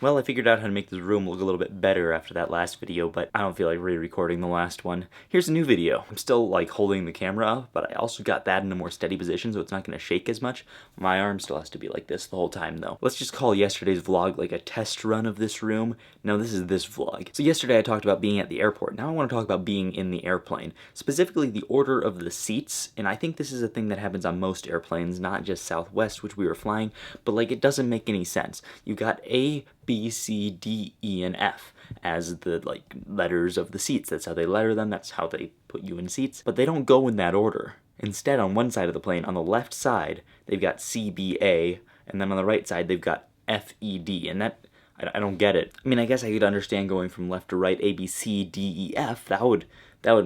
Well, I figured out how to make this room look a little bit better after that last video, but I don't feel like re-recording the last one. Here's a new video. I'm still like holding the camera up, but I also got that in a more steady position so it's not going to shake as much. My arm still has to be like this the whole time though. Let's just call yesterday's vlog like a test run of this room. No, this is this vlog. So yesterday I talked about being at the airport. Now I want to talk about being in the airplane. Specifically the order of the seats, and I think this is a thing that happens on most airplanes, not just Southwest, which we were flying, but like it doesn't make any sense. You got A, B, C, D, E, and F as the like letters of the seats. That's how they letter them, that's how they put you in seats. But they don't go in that order. Instead, on one side of the plane, on the left side, they've got C, B, A, and then on the right side, they've got F, E, D, and that, I don't get it. I mean, I guess I could understand going from left to right, A, B, C, D, E, F, that would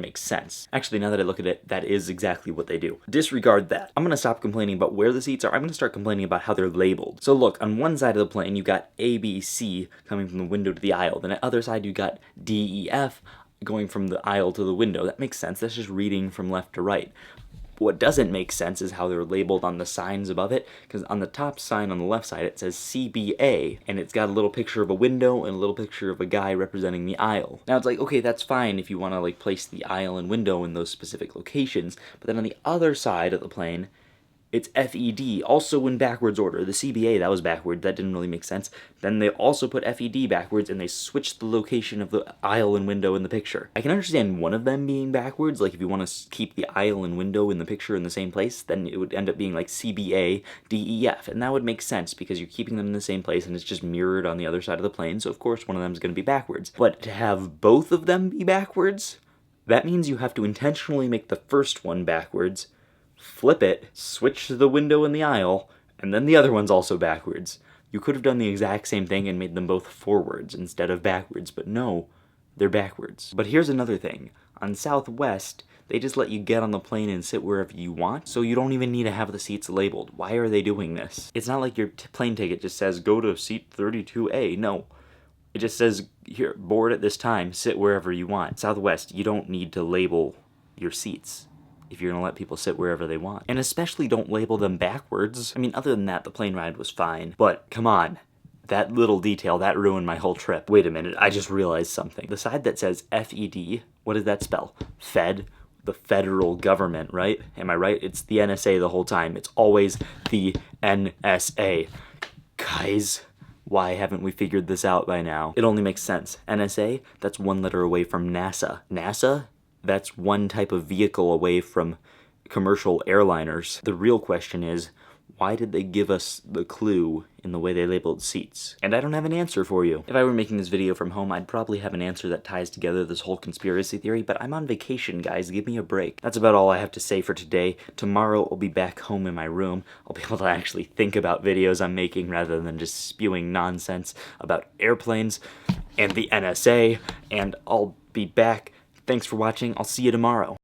make sense. Actually, now that I look at it, that is exactly what they do. Disregard that. I'm gonna stop complaining about where the seats are. I'm gonna start complaining about how they're labeled. So look, on one side of the plane, you got A, B, C coming from the window to the aisle. Then on the other side, you got D, E, F going from the aisle to the window. That makes sense. That's just reading from left to right. What doesn't make sense is how they're labeled on the signs above it, because on the top sign on the left side it says CBA, and it's got a little picture of a window and a little picture of a guy representing the aisle. Now it's like, okay, that's fine if you want to like place the aisle and window in those specific locations, but then on the other side of the plane, it's FED, also in backwards order. The CBA, that was backwards, that didn't really make sense. Then they also put FED backwards, and they switched the location of the aisle and window in the picture. I can understand one of them being backwards, like if you want to keep the aisle and window in the picture in the same place, then it would end up being like CBA, DEF, and that would make sense because you're keeping them in the same place and it's just mirrored on the other side of the plane, so of course one of them is going to be backwards. But to have both of them be backwards, that means you have to intentionally make the first one backwards, flip it, switch to the window in the aisle, and then the other one's also backwards. You could have done the exact same thing and made them both forwards instead of backwards, but no, they're backwards. But here's another thing. On Southwest, they just let you get on the plane and sit wherever you want, so you don't even need to have the seats labeled. Why are they doing this? It's not like your plane ticket just says, go to seat 32A. No. It just says, here, board at this time, sit wherever you want. Southwest, you don't need to label your seats if you're gonna let people sit wherever they want. And especially don't label them backwards. I mean, other than that, the plane ride was fine. But, come on. That little detail, that ruined my whole trip. Wait a minute, I just realized something. The side that says FED, what does that spell? Fed? The federal government, right? Am I right? It's the NSA the whole time. It's always the NSA. Guys, why haven't we figured this out by now? It only makes sense. NSA, that's one letter away from NASA. NASA? That's one type of vehicle away from commercial airliners. The real question is, why did they give us the clue in the way they labeled seats? And I don't have an answer for you. If I were making this video from home, I'd probably have an answer that ties together this whole conspiracy theory, but I'm on vacation, guys. Give me a break. That's about all I have to say for today. Tomorrow, I'll be back home in my room. I'll be able to actually think about videos I'm making rather than just spewing nonsense about airplanes and the NSA, and I'll be back. Thanks for watching. I'll see you tomorrow.